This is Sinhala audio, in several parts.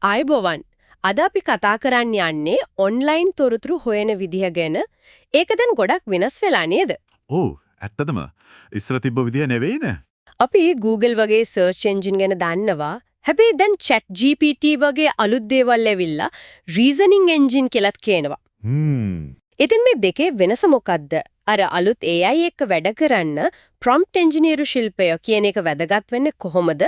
ආයුබෝවන්. අද අපි කතා කරන්න යන්නේ ඔන්ලයින් තොරතුරු හොයන විදිහ ගැන. ඒක දැන් ගොඩක් වෙනස් වෙලා නේද? ඔව් ඇත්තටම ඉස්සර තිබ්බ විදිය නෙවෙයිද? අපි Google වගේ search engine ගැන දන්නවා. හැබැයි දැන් chat GPT වගේ අලුත් දේවල් ඇවිල්ලා reasoning engine කියලාත් කියනවා. ඉතින් මේ දෙකේ වෙනස මොකද්ද? අර අලුත් AI එක්ක වැඩ කරන්න prompt engineer ශිල්පය කියන එක වැදගත් වෙන්නේ කොහොමද?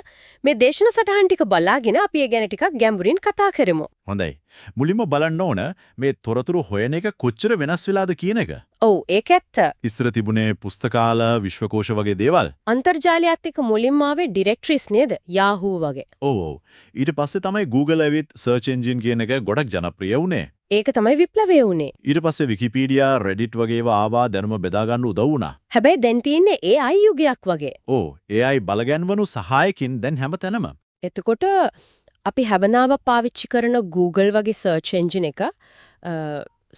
මේ දේශන සටහන් ටික බලාගෙන අපි ඒ ගැන ටිකක් ගැඹුරින් කතා කරමු. හොඳයි. මුලින්ම බලන්න ඕන මේ තොරතුරු හොයන එක කොච්චර වෙනස් වෙලාද කියන එක. ඔව් ඒක ඇත්ත. ඉස්සර තිබුණේ පුස්තකාල, විශ්වකෝෂ වගේ දේවල්. අන්තර්ජාලයත් එක්ක මුලින්ම ආවේ directories නේද? Yahoo වගේ. ඔව්. ඊට පස්සේ තමයි Google ඇවිත් search engine කියන එක ගොඩක් ජනප්‍රිය වුණේ. ඒක තමයි විප්ලවය වුනේ. ඊට පස්සේ Wikipedia, Reddit වගේ ඒවා ආවා දැනුම බෙදා ගන්න උදව් වුණා. හැබැයි දැන් තියෙන්නේ AI යුගයක් වගේ. ඔව්. AI බලගැන්වනු සහායකින් දැන් හැමතැනම. එතකොට අපි හැබනාව පාවිච්චි කරන Google වගේ search engine එක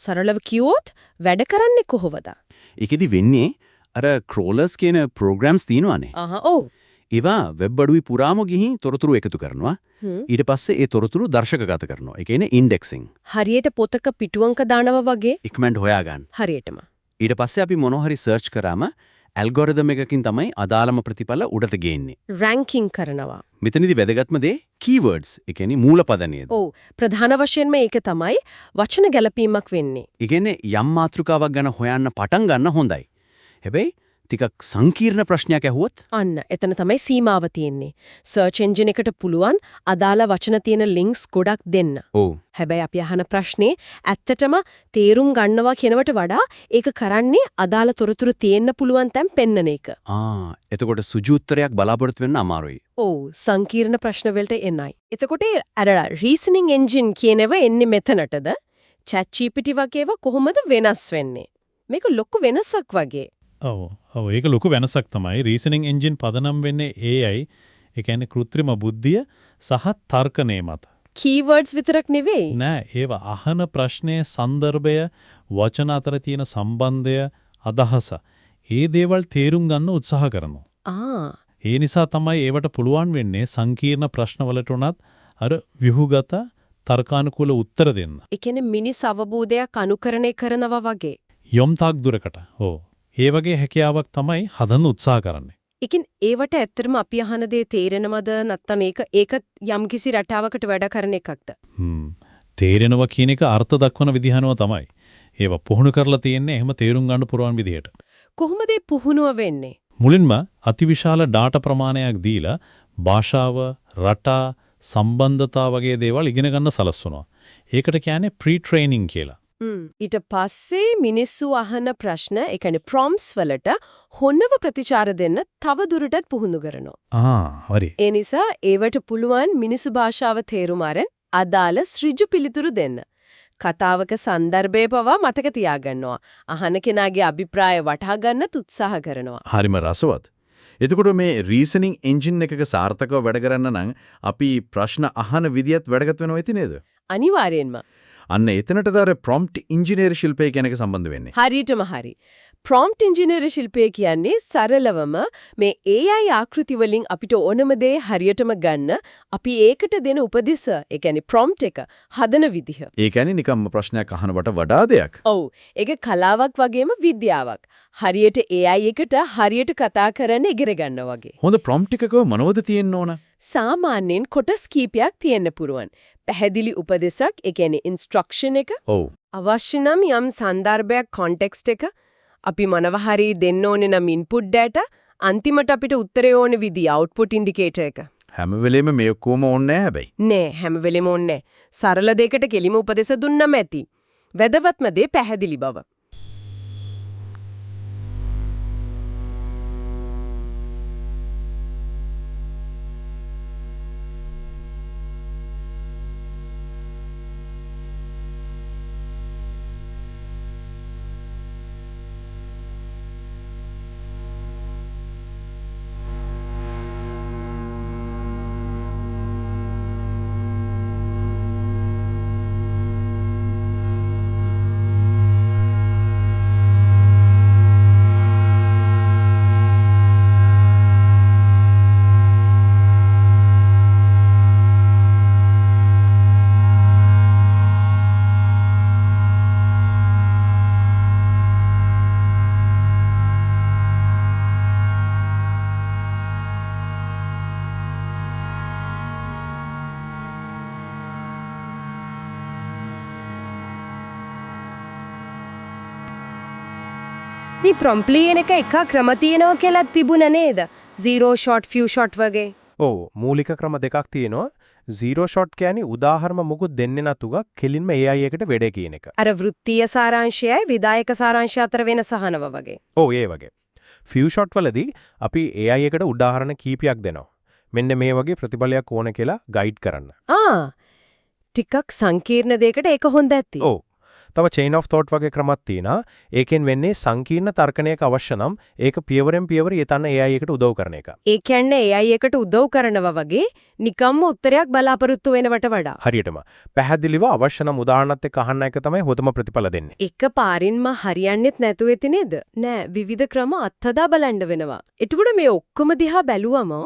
සරලව කිව්වොත් වැඩ කරන්නේ කොහොමද? ඒකෙදි වෙන්නේ අර crawlers කියන programs තියෙනවානේ. ඔව්. ඒවා වෙබ් අඩුවේ පුරාම ගිහින් තොරතුරු එකතු කරනවා. ඊට පස්සේ ඒ තොරතුරු දර්ශකගත කරනවා. ඒ කියන්නේ indexing. හරියට පොතක පිටුවන්ක දානවා වගේ. ඉක්මනට හොයාගන්න. හරියටම. ඊට පස්සේ අපි මොනවා හරි search කරාම ඇල්ගොරිතම් එකකින් තමයි අදාළම ප්‍රතිඵල උඩට ගේන්නේ. ranking කරනවා. මෙතනදී වැදගත්ම දේ keywords. ඒ කියන්නේ මූලපද නේද? ඔව්. ප්‍රධාන වශයෙන්ම ඒක තමයි වචන ගැලපීමක් වෙන්නේ. ඒ කියන්නේ යම් මාතෘකාවක් ගැන හොයන්න පටන් ගන්න හොඳයි. හැබැයි ටිකක් සංකීර්ණ ප්‍රශ්නයක් ඇහුවොත් අන්න එතන තමයි සීමාව තියෙන්නේ. search engine එකට පුළුවන් අදාළ වචන තියෙන links ගොඩක් දෙන්න. ඔව්. හැබැයි අපි අහන ප්‍රශ්නේ ඇත්තටම තේරුම් ගන්නවා කියනවට වඩා ඒක කරන්නේ අදාළ තොරතුරු තියෙන්න පුළුවන් තැන් පෙන්නන එක. එතකොට සුජු උත්තරයක් බලාපොරොත්තු වෙන්න අමාරුයි. ඔව් සංකීර්ණ ප්‍රශ්න වලට එන්නයි. එතකොට අර reasoning engine කියනව එන්නේ මෙතනටද? chat GPT වගේව කොහොමද වෙනස් වෙන්නේ? මේක ලොකු වෙනසක් වගේ. ඔව් ඒක ලොකු වෙනසක් තමයි. රීසනින් එන්ජින් පදනම් වෙන්නේ AI, ඒ කියන්නේ කෘත්‍රිම බුද්ධිය සහ තර්කණය මත. keywords විතරක් නෙවෙයි. නෑ, ඒව අහන ප්‍රශ්නයේ સંદર્ભය, වචන අතර තියෙන සම්බන්ධය, අදහස, ඒ දේවල් තේරුම් ගන්න උත්සාහ කරනවා. ඒ නිසා තමයි ඒවට පුළුවන් වෙන්නේ සංකීර්ණ ප්‍රශ්නවලට උනත් අර ව්‍යුහගත තර්කානුකූල උත්තර දෙන්න. ඒ කියන්නේ මිනිස් අවබෝධයක් අනුකරණය කරනවා වගේ. යොම් තාක් දුරකට. ඔව්. ඒ වගේ හැකියාවක් තමයි හදන්න උත්සාහ කරන්නේ. ඒකින් ඒවට ඇත්තටම අපි අහන දේ තේරෙනවද නැත්නම් ඒක යම්කිසි රටාවකට වැඩ කරන එකක්ද? තේරෙනවා කියන එක අර්ථ දක්වන විදිහනවා තමයි. ඒව පුහුණු කරලා තියෙන්නේ එහෙම තේරුම් ගන්න පුරවන් විදිහට. කොහොමද මේ පුහුණුව වෙන්නේ? මුලින්ම අතිවිශාල ඩාටා ප්‍රමාණයක් දීලා භාෂාව, රටා, සම්බන්ධතා වගේ දේවල් ඉගෙන ගන්න සලස්වනවා. ඒකට කියන්නේ pre-training කියලා. ඊට පස්සේ මිනිස්සු අහන ප්‍රශ්න, ඒ කියන්නේ prompts වලට හොන්නව ප්‍රතිචාර දෙන්න තව දුරටත් පුහුණු කරනවා. හරි. ඒ නිසා ඒවට පුළුවන් මිනිසු භාෂාව තේරුම් අරන් අදාළ ඍජු පිළිතුරු දෙන්න. කතාවක સંદર્ભය පවා මතක තියාගන්නවා. අහන කෙනාගේ අභිප්‍රාය වටහා ගන්නත් උත්සාහ කරනවා. හරිම රසවත්. එතකොට මේ රීසනින් එන්ජින් එකක සාර්ථකව වැඩ කරන්න නම් අපි ප්‍රශ්න අහන විදියත් වැදගත් වෙනවා ඇති නේද? අනිවාර්යෙන්ම. අන්න එතනටද අර prompt engineer ශිල්පය කියන එක සම්බන්ධ වෙන්නේ. හරියටම හරි. prompt engineer ශිල්පය කියන්නේ සරලවම මේ AI ආකෘති වලින් අපිට ඕනම දේ හරියටම ගන්න අපි ඒකට දෙන උපදෙස්, ඒ කියන්නේ prompt එක හදන විදිහ. ඒ කියන්නේ නිකම්ම ප්‍රශ්නයක් අහනවට වඩා දෙයක්. ඔව්. ඒක කලාවක් වගේම විද්‍යාවක්. හරියට AI එකට හරියට කතා කරන්න ඉගෙන ගන්න වගේ. හොඳ prompt එකක මොනවද තියෙන්න ඕන? සාමාන්‍යයෙන් කොටස් කීපයක් තියෙන්න පුරුවන්. පැහැදිලි උපදේශක්, ඒ කියන්නේ instruction එක. ඔව්. අවශ්‍ය නම් යම් સંદર્ભයක් context එක. අපි මොනවා හරි දෙන්න ඕනේ නම් input data. අන්තිමට අපිට උත්තරේ ඕනේ විදිය output indicator එක. හැම වෙලෙම මේ ඔක්කොම ඕනේ නැහැ හැබැයි. නෑ හැම වෙලෙම ඕනේ නෑ. සරල දෙයකට කෙලිම උපදේශ දුන්නම ඇති. වැදගත්ම දේ පැහැදිලි බව. මේ ප්‍රොම්ප්ට් ලියන එක ක්‍රම තියෙනවා කියලා තිබුණ නේද? 0 shot few shot වගේ. ඔව් මූලික ක්‍රම දෙකක් තියෙනවා. 0 shot කියන්නේ උදාහරණ මොකුත් දෙන්නේ නැතුව කෙලින්ම AI එකට වැඩේ කියන එක. අර වෘත්තීය සාරාංශයයි විදායක සාරාංශය අතර වෙනස අහනවා වගේ. ඔව් ඒ වගේ. few shot වලදී අපි AI එකට උදාහරණ කීපයක් දෙනවා. මෙන්න මේ වගේ ප්‍රතිඵලයක් ඕන කියලා ගයිඩ් කරන්න. ටිකක් සංකීර්ණ දෙයකට ඒක හොඳ ඇති. ඔව්. තව chain of thought වගේ ක්‍රමත් තියෙනවා. ඒකෙන් වෙන්නේ සංකීර්ණ තර්කණයක අවශ්‍ය නම් ඒක පියවරෙන් පියවර යතන AI එකට උදව් කරන එක. ඒ කියන්නේ AI එකට උදව් කරනවා වගේ නිකම්ම උත්තරයක් බලාපොරොත්තු වෙනවට වඩා. හරියටම. පැහැදිලිව අවශ්‍ය නම් උදාහරණත් එක්ක අහන්න එක තමයි හොතම ප්‍රතිඵල දෙන්නේ. එක පාරින්ම හරියන්නේත් නැතුව ඇති නේද? නෑ විවිධ ක්‍රම අත්හදා බලන්න වෙනවා. එතකොට මේ ඔක්කොම දිහා බැලුවම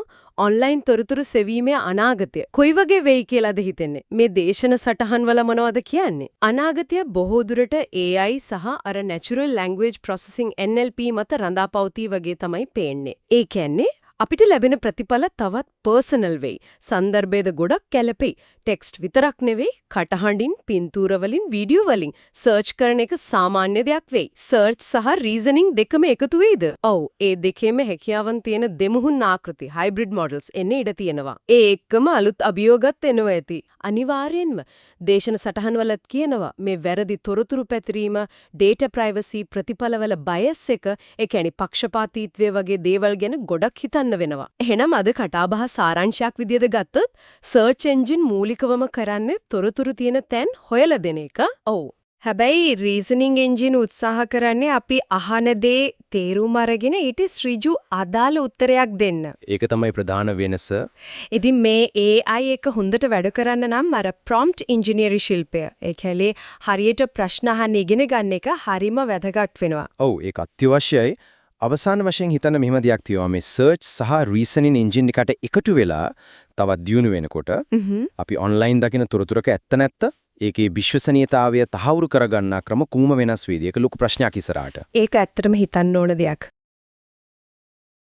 ඔන්ලයින් තොරතුරු සෙවීමේ අනාගතය කොයි වගේ වෙයි කියලාද හිතෙන්නේ? මේ දේශන සටහන් වල මොනවද කියන්නේ? අනාගතය බොහෝ දුරට AI සහ අර natural language processing NLP මත රඳාපවතී වගේ තමයි පේන්නේ. ඒ කියන්නේ අපිට ලැබෙන ප්‍රතිඵල තවත් පර්සනල් වෙයි. සන්දර්භයේද ගොඩක් කැළපෙයි. ටෙක්ස්ට් විතරක් නෙවෙයි, කටහඬින්, පින්තූර වලින්, වීඩියෝ වලින් සර්ච් කරන එක සාමාන්‍ය දෙයක් වෙයි. සර්ච් සහ රීසනින් දෙකම එකතු වෙයිද? ඔව්, ඒ දෙකේම හැකියාවන් තියෙන දෙමුහුන් ආකෘති, හයිබ්‍රිඩ් මොඩල්ස් එන්නේ ඉඩ තියෙනවා. ඒ එක්කම අලුත් අභියෝගත් එනවා ඇති. අනිවාර්යෙන්ම දේශන සටහන් වලත් කියනවා මේ වැරදි තොරතුරු පැතිරීම, data privacy ප්‍රතිඵලවල bias එක, ඒ කියන්නේ පක්ෂපාතීත්වය වගේ දේවල් ගැන ගොඩක් හිතන්න වෙනවා. එහෙනම් අද කතාබහ සාරාංශයක් විදිහට ගත්තොත් search engine මූලිකවම කරන්නේ තොරතුරු තියෙන තැන් හොයලා දෙන එක. ඔව්. හැබැයි රීසනින් එන්ජින් උත්සාහ කරන්නේ අපි අහන දේ තේරුම් අරගෙන ඊට ඍජු අදාළ උත්තරයක් දෙන්න. ඒක තමයි ප්‍රධාන වෙනස. ඉතින් මේ AI එක හොඳට වැඩ කරන්න නම් අර prompt engineering ශිල්පය, ඒ කියන්නේ හරියට ප්‍රශ්න අහන්න ඉගෙන ගන්න එක හරිම වැදගත් වෙනවා. ඔව් ඒක අත්‍යවශ්‍යයි. අවසාන වශයෙන් හිතන්න මෙහෙම දෙයක් තියෙනවා මේ සර්ච් සහ රීසනින් එන්ජින් එකට එකතු වෙලා තවත් දියුණු වෙනකොට අපි ඔන්ලයින් දකින තොරතුරක ඇත්ත නැත්ත ඒකේ විශ්වසනීයතාවය තහවුරු කරගන්න ක්‍රම කුමම වෙනස් වේද? ඒක ලොකු ප්‍රශ්නයක් ඉස්සරහට. ඒක ඇත්තටම හිතන්න ඕන දෙයක්.